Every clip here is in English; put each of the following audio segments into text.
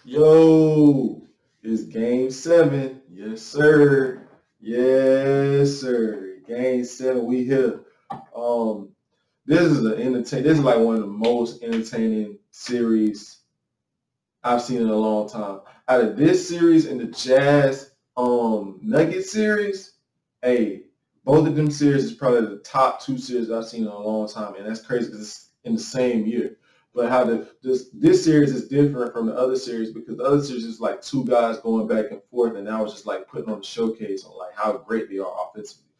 Yo, it's game 7. Yes, sir. Yes, sir. Game 7. We here. Um, this is like one of the most entertaining series I've seen in a long time. Out of this series and the Jazz Nugget series, hey, both of them series is probably the top two series I've seen in a long time, and that's crazy because it's in the same year. But how this series is different from the other series because the other series is like two guys going back and forth, and that was just like putting on the showcase on like how great they are offensively.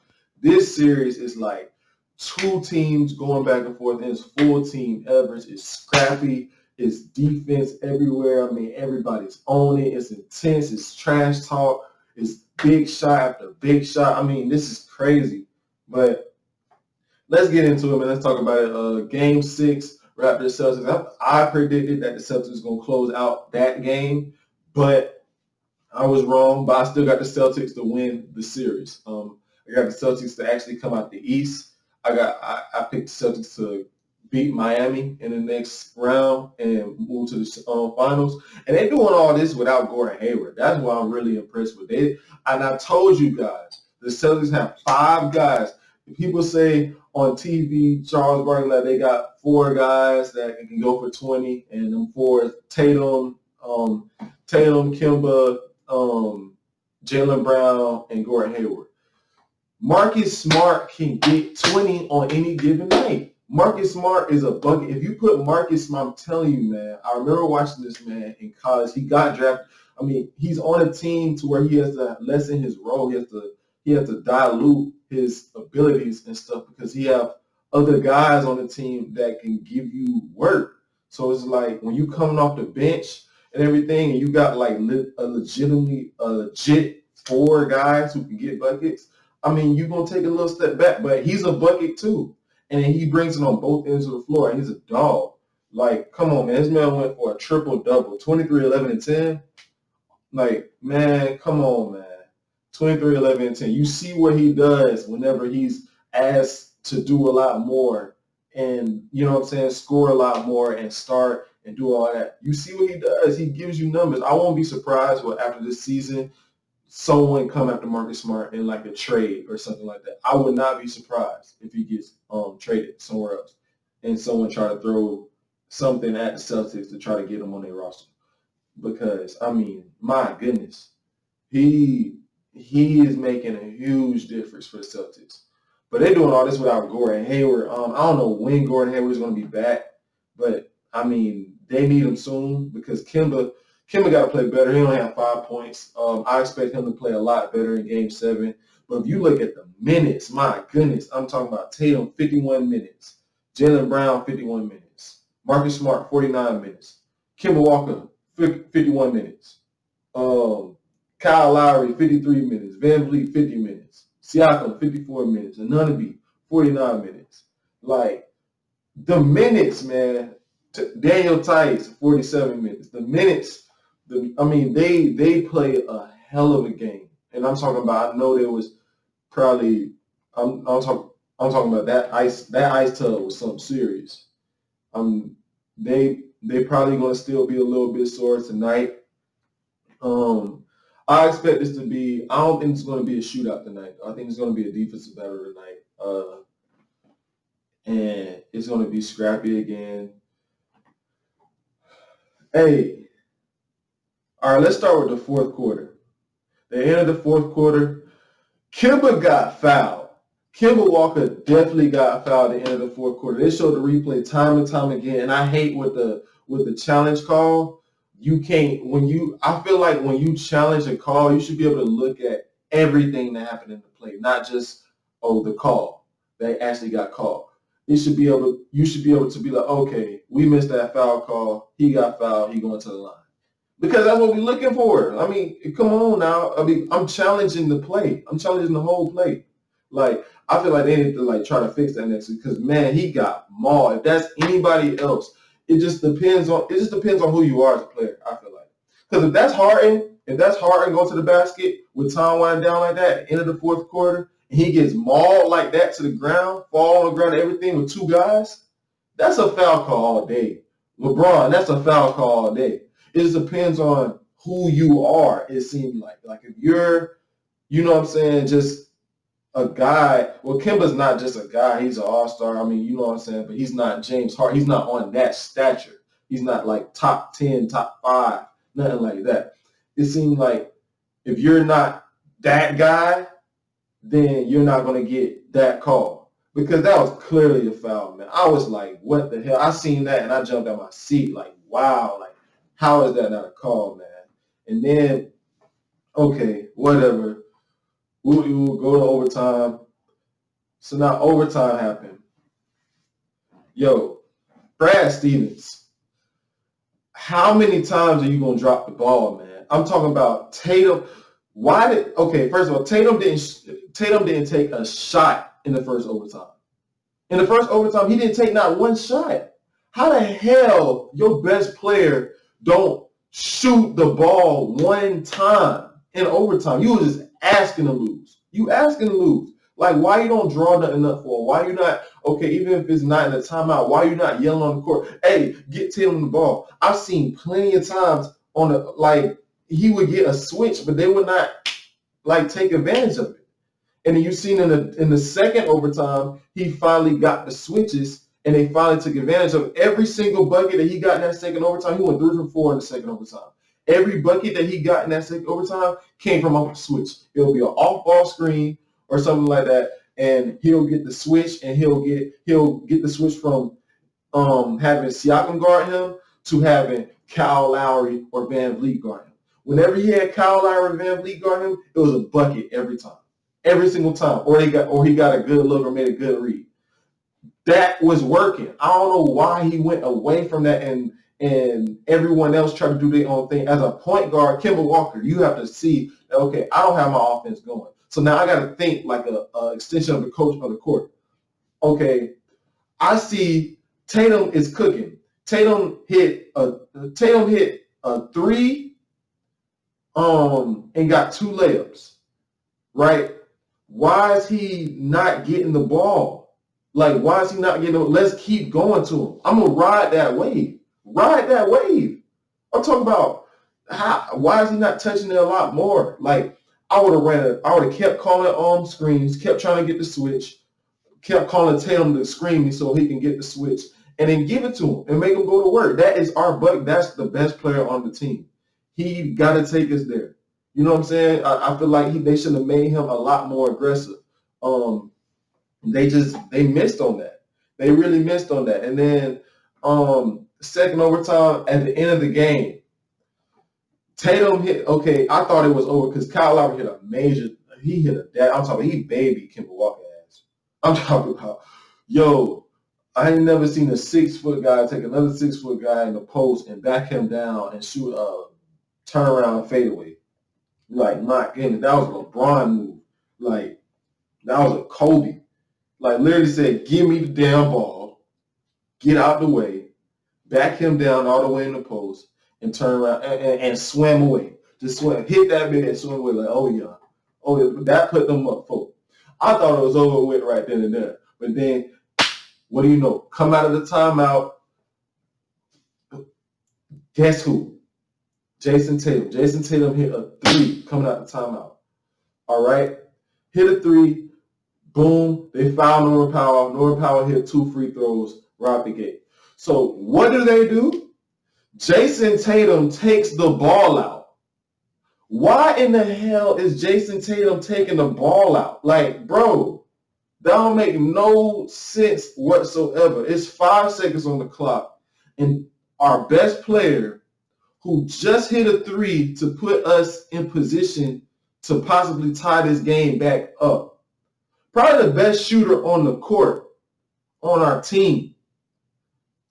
This series is like two teams going back and forth, and it's full team efforts. It's scrappy. It's defense everywhere. I mean, everybody's on it. It's intense. It's trash talk. It's big shot after big shot. I mean, this is crazy. But let's get into it, man. Let's talk about it. Game 6, Raptors Celtics. I predicted that the Celtics was going to close out that game, but I was wrong. But I still got the Celtics to win the series. I got the Celtics to actually come out the East. I picked the Celtics to beat Miami in the next round and move to the finals. And they're doing all this without Gordon Hayward. That's what I'm really impressed with. And I told you guys, the Celtics have 5 guys. People say on TV, Charles Barkley, like they got 4 guys that can go for 20, and them 4 is Tatum, Kimba, Jaylen Brown, and Gordon Hayward. Marcus Smart can get 20 on any given night. Marcus Smart is a bucket. If you put Marcus Smart, I'm telling you, man, I remember watching this man in college. He got drafted. I mean, he's on a team to where he has to lessen his role. He has to dilute his abilities and stuff because he have other guys on the team that can give you work. So it's like when you coming off the bench and everything, and you got like a legit 4 guys who can get buckets. I mean, you're going to take a little step back, but he's a bucket too. And he brings it on both ends of the floor, and he's a dog. Like, come on, man. This man went for a triple-double, 23, 11, and 10. Like, man, come on, man. 23, 11, and 10. You see what he does whenever he's asked to do a lot more and, you know what I'm saying, score a lot more and start and do all that. You see what he does. He gives you numbers. I won't be surprised after this season someone come after Marcus Smart in like a trade or something like that. I would not be surprised if he gets traded somewhere else and someone try to throw something at the Celtics to try to get him on their roster. Because I mean, my goodness, he is making a huge difference for the Celtics. But they're doing all this without Gordon Hayward. I don't know when Gordon Hayward is going to be back, but I mean, they need him soon because Kimba got to play better. He only had 5 points. I expect him to play a lot better in Game 7. But if you look at the minutes, my goodness, I'm talking about Tatum, 51 minutes. Jaylen Brown, 51 minutes. Marcus Smart, 49 minutes. Kemba Walker, 51 minutes. Kyle Lowry, 53 minutes. Van Vliet, 50 minutes. Siakam, 54 minutes. Anunoby, 49 minutes. Like, the minutes, man. Daniel Tice, 47 minutes. The minutes, they play a hell of a game. And I'm talking about, I know there was probably, I'm talking about that ice tub was something serious. They probably going to still be a little bit sore tonight. I expect this to be, I don't think it's going to be a shootout tonight. I think it's going to be a defensive battle tonight. And it's going to be scrappy again. Hey, all right, let's start with the fourth quarter. The end of the fourth quarter, Kimba got fouled. Kimba Walker definitely got fouled at the end of the fourth quarter. They showed the replay time and time again, and I hate with the challenge call. I feel like when you challenge a call, you should be able to look at everything that happened in the play, not just the call that actually got called. You should be able to be like, okay, we missed that foul call. He got fouled. He going to the line. Because that's what we're looking for. I mean, come on now. I mean, I'm challenging the play. I'm challenging the whole play. Like, I feel like they need to like try to fix that next week because man, he got mauled. If that's anybody else, it just depends on who you are as a player, I feel like. Because if that's Harden going to the basket with time winding down like that at the end of the fourth quarter, and he gets mauled like that to the ground, fall on the ground, everything with 2 guys, that's a foul call all day. LeBron, that's a foul call all day. It just depends on who you are. It seems like if you're, you know what I'm saying, just a guy. Well, Kemba's not just a guy. He's an all-star. I mean, you know what I'm saying, but he's not James Harden. He's not on that stature. He's not like top 10, top 5, nothing like that. It seems like if you're not that guy, then you're not going to get that call. Because that was clearly a foul, man. I was like, what the hell? I seen that and I jumped out my seat like, wow, like, how is that not a call, man? And then, okay, whatever. We'll go to overtime. So now overtime happened. Yo, Brad Stevens, how many times are you going to drop the ball, man? I'm talking about Tatum. First of all, Tatum didn't take a shot in the first overtime. In the first overtime, he didn't take not one shot. How the hell your best player don't shoot the ball one time in overtime? You was just asking to lose. You asking to lose. Like, why you don't draw nothing up for him? Why you not, okay, even if it's not in a timeout, why you not yelling on the court, hey, get Tatum the ball? I've seen plenty of times he would get a switch, but they would not, take advantage of it. And then you seen in the second overtime, he finally got the switches, and they finally took advantage of every single bucket that he got in that second overtime. He went 3 for 4 in the second overtime. Every bucket that he got in that second overtime came from off the switch. It'll be an off-ball screen or something like that, and he'll get the switch, and he'll get the switch from having Siakam guard him to having Kyle Lowry or Van Vliet guard him. Whenever he had Kyle Lowry or Van Vliet guard him, it was a bucket every time. Every single time. Or he got a good look or made a good read. That was working. I don't know why he went away from that and everyone else tried to do their own thing. As a point guard, Kemba Walker, you have to see that, okay, I don't have my offense going. So now I got to think like a extension of the coach on the court. Okay, I see Tatum is cooking. Tatum hit a 3 and got 2 layups, right? Why is he not getting the ball? Like, why is he not getting it? Let's keep going to him. I'm going to ride that wave. Ride that wave. I'm talking about why is he not touching it a lot more? Like, I would have kept calling screens, kept trying to get the switch, kept calling Tatum to screen me so he can get the switch, and then give it to him and make him go to work. That is our buck. That's the best player on the team. He got to take us there. You know what I'm saying? I feel like they should have made him a lot more aggressive. They missed on that. They really missed on that. And then second overtime at the end of the game, Tatum hit. Okay, I thought it was over because Kyle Lowry hit a major. He hit a dad. I'm talking. He baby Kemba Walker ass. I'm talking about. Yo, I ain't never seen a 6-foot guy take another 6-foot guy in the post and back him down and shoot a turnaround fadeaway. Like, my goodness, that was a LeBron move. Like, that was a Kobe. Like, literally said, give me the damn ball, get out the way, back him down all the way in the post, and turn around and swim away. Just swim, hit that bit and swim away. Like, oh yeah. That put them up, folks. I thought it was over with right then and there. But then, what do you know? Come out of the timeout. Guess who? Jason Tatum. Jason Tatum hit a 3 coming out the timeout. All right? Hit a 3. Boom. They fouled Norman Powell. Norman Powell hit 2 free throws right out the gate. So what do? Jason Tatum takes the ball out. Why in the hell is Jason Tatum taking the ball out? Like, bro, that don't make no sense whatsoever. It's 5 seconds on the clock. And our best player who just hit a 3 to put us in position to possibly tie this game back up. Probably the best shooter on the court on our team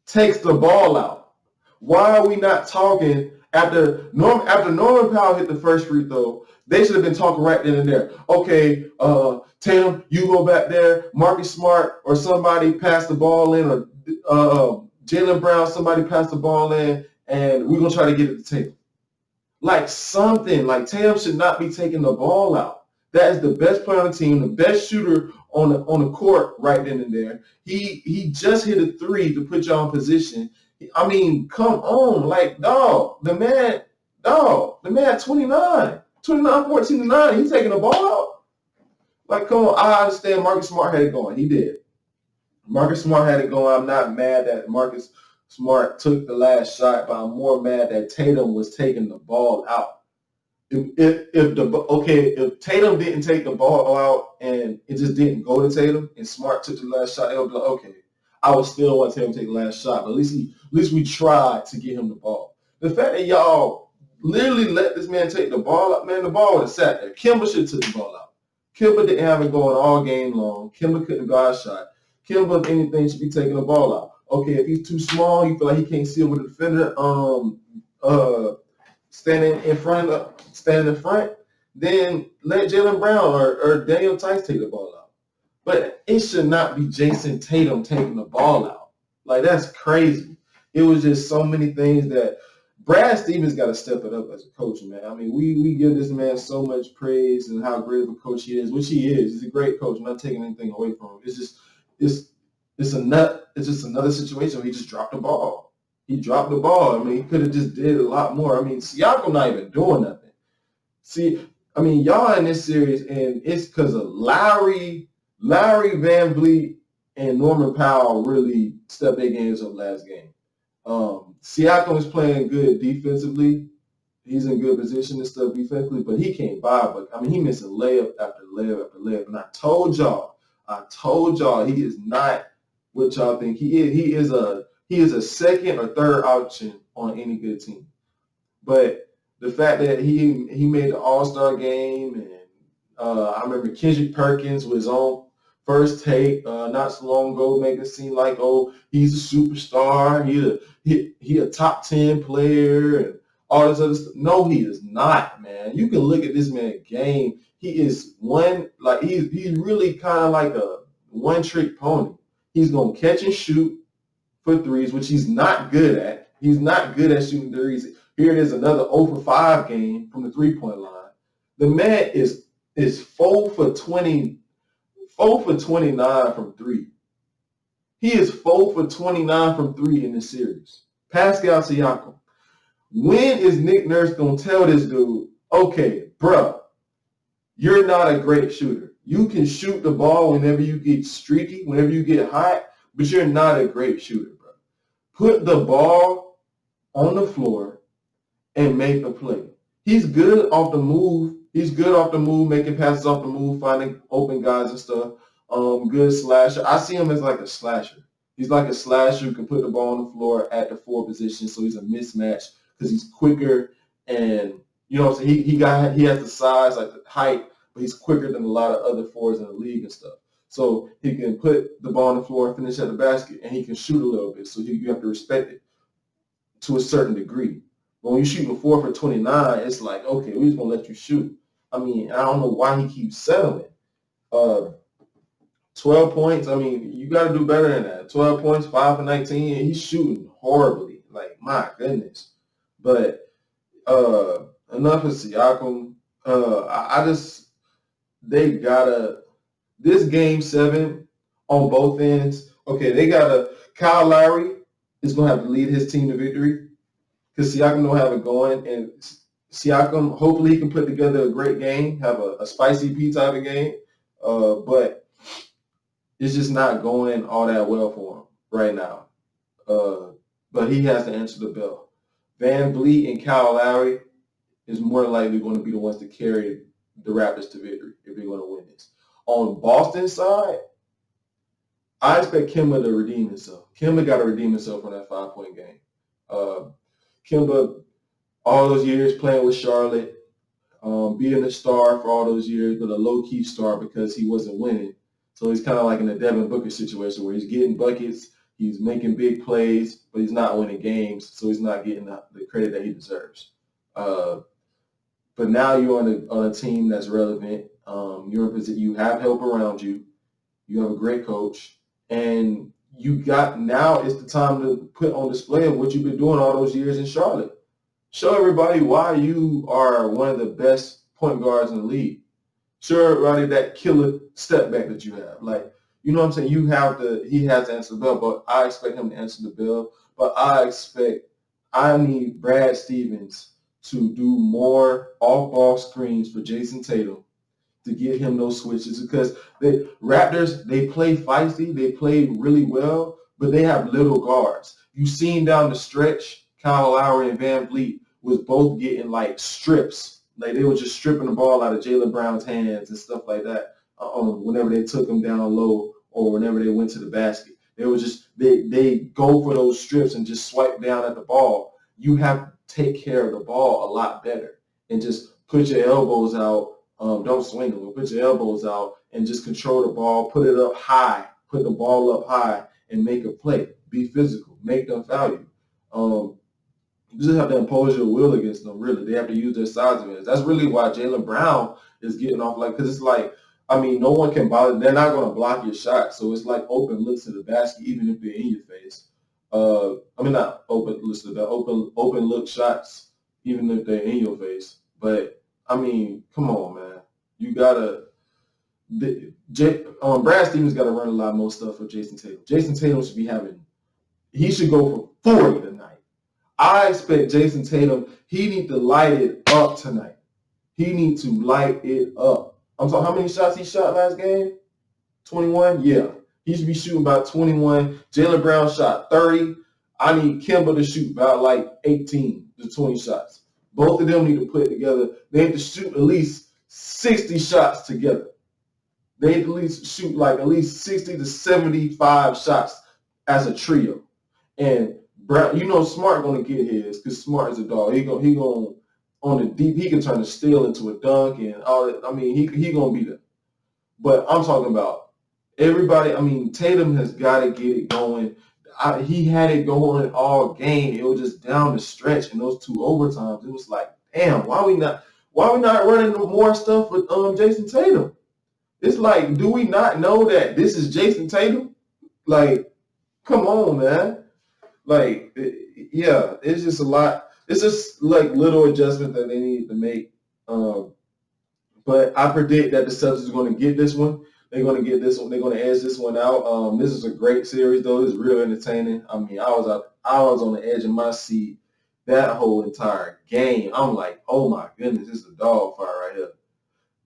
takes the ball out. Why are we not talking after Norman Powell hit the first free throw? They should have been talking right then and there. Okay, Tatum, you go back there. Marcus Smart or somebody pass the ball in, or Jaylen Brown, somebody pass the ball in, and we're going to try to get it to Tatum. Like something. Like, Tatum should not be taking the ball out. That is the best player on the team, the best shooter on the court right then and there. He just hit a 3 to put y'all in position. I mean, come on, like, the man 29, 14 to 9. He's taking the ball out. Like, come on, I understand Marcus Smart had it going. He did. Marcus Smart had it going. I'm not mad that Marcus Smart took the last shot, but I'm more mad that Tatum was taking the ball out. If Tatum didn't take the ball out and it just didn't go to Tatum and Smart took the last shot, it would be like, okay, I would still want Tatum to take the last shot, but at least we tried to get him the ball. The fact that y'all literally let this man take the ball out, man, the ball would have sat there. Kimba should have took the ball out. Kimba didn't have it going all game long. Kimba couldn't guard a shot. Kimba, if anything, should be taking the ball out. Okay, if he's too small, you feel like he can't see over the defender, standing in front, then let Jaylen Brown or Daniel Tice take the ball out. But it should not be Jason Tatum taking the ball out. Like, that's crazy. It was just so many things that Brad Stevens got to step it up as a coach, man. I mean, we give this man so much praise and how great of a coach he is, which he is. He's a great coach. I'm not taking anything away from him. It's just another situation where he just dropped the ball. He dropped the ball. I mean, he could have just did a lot more. I mean, Siakam not even doing nothing. See, I mean, y'all in this series, and it's because of Lowry, Van Vliet, and Norman Powell really stepped their games up last game. Siakam is playing good defensively. He's in good position and stuff defensively, but he can't buy. But I mean, he missing layup after layup after layup. And I told y'all, he is not what y'all think he is. He is a second or third option on any good team. But the fact that he made the All-Star game, and I remember Kendrick Perkins was on First Take not so long ago, making it seem like, oh, he's a superstar, he a top 10 player, and all this other stuff. No, he is not, man. You can look at this man's game. He is he's really kind of like a one-trick pony. He's gonna catch and shoot for threes, which he's not good at. He's not good at shooting threes. Here it is, another 0 for 5 game from the three-point line. The man is 4 for 20. 4 for 29 from 3. He is 4 for 29 from 3 in this series. Pascal Siakam. When is Nick Nurse going to tell this dude, okay, bro, you're not a great shooter. You can shoot the ball whenever you get streaky, whenever you get hot, but you're not a great shooter, bro. Put the ball on the floor and make a play. He's good off the move. He's good off the move, making passes off the move, finding open guys and stuff. Good slasher. I see him as like a slasher. He's like a slasher who can put the ball on the floor at the 4 position, so he's a mismatch because he's quicker and, you know what I'm saying, he has the size, like the height, but he's quicker than a lot of other forwards in the league and stuff. So he can put the ball on the floor and finish at the basket, and he can shoot a little bit, so you have to respect it to a certain degree. But when you're shooting 4 for 29, it's like, okay, we're just going to let you shoot. I mean, I don't know why he keeps settling. 12 points, I mean, you got to do better than that. 12 points, 5 for 19, he's shooting horribly. Like, my goodness. But enough of Siakam. This game 7 on both ends, okay, Kyle Lowry is going to have to lead his team to victory because Siakam don't have it going, and Siakam, hopefully he can put together a great game, have a spicy P type of game, but it's just not going all that well for him right now. But he has to answer the bell. Van Vliet and Kyle Lowry is more likely going to be the ones to carry the Raptors to victory if they're going to win this. On Boston's side, I expect Kemba to redeem himself. Kemba got to redeem himself on that 5-point game. Kemba, all those years playing with Charlotte, being a star for all those years, but a low-key star because he wasn't winning. So he's kind of like in a Devin Booker situation where he's getting buckets, he's making big plays, but he's not winning games, so he's not getting the credit that he deserves. But now you're on a team that's relevant. You're in position, you have help around you. You have a great coach, and now it's the time to put on display of what you've been doing all those years in Charlotte. Show everybody why you are one of the best point guards in the league. Show everybody that killer step back that you have. Like, you know what I'm saying? He has to answer the bell, but I expect him to answer the bell. But but I need Brad Stevens to do more off-ball screens for Jason Tatum to get him those switches, because the Raptors, they play feisty, they play really well, but they have little guards. You seen down the stretch, Kyle Lowry and Van Vliet was both getting like strips. Like they were just stripping the ball out of Jaylen Brown's hands and stuff like that whenever they took him down low or whenever they went to the basket. They were just, they go for those strips and just swipe down at the ball. You have to take care of the ball a lot better and just put your elbows out. Don't swing them, but put your elbows out and just control the ball, put it up high, put the ball up high and make a play. Be physical, make them foul you. You just have to impose your will against them, really. They have to use their size advantage. That's really why Jaylen Brown is getting off, like, because it's like, I mean, no one can bother. They're not going to block your shot. So it's like open looks to the basket, even if they're in your face. Not open looks to the open look shots, even if they're in your face. But, I mean, come on, man. You got to Brad Stevens got to run a lot more stuff for Jason Tatum. Jason Tatum he should go for 40 tonight. I expect Jason Tatum, he need to light it up tonight. He need to light it up. I'm sorry, how many shots he shot last game? 21? Yeah. He should be shooting about 21. Jaylen Brown shot 30. I need Kemba to shoot about like 18 to 20 shots. Both of them need to put together. They have to shoot at least 60 shots together. They have to shoot at least 60 to 75 shots as a trio. And Brown, Smart gonna get his because Smart is a dog. He gonna on the deep. He can turn a steal into a dunk and all that. I mean, he gonna be there. But I'm talking about everybody. I mean, Tatum has got to get it going. He had it going all game. It was just down the stretch in those two overtimes. It was like, damn, why we not running more stuff with Jason Tatum? It's like, do we not know that this is Jason Tatum? Like, come on, man. Like, it's just a lot. It's just like little adjustment that they need to make. But I predict that the Celtics are going to get this one. They're going to get this one. They're going to edge this one out. This is a great series, though. It's real entertaining. I mean, I was on the edge of my seat that whole entire game. I'm like, oh my goodness, this is a dog fight right here.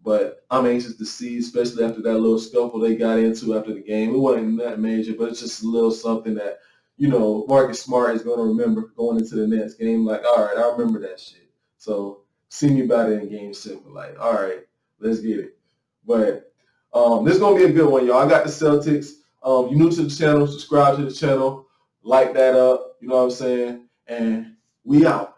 But I'm anxious to see, especially after that little scuffle they got into after the game. It wasn't that major, but it's just a little something that, Marcus Smart is going to remember going into the next game. Like, all right, I remember that shit. So see me about it in game 7. Like, all right, let's get it. But this is going to be a good one, y'all. I got the Celtics. You new to the channel, subscribe to the channel, like that up. You know what I'm saying? And we out.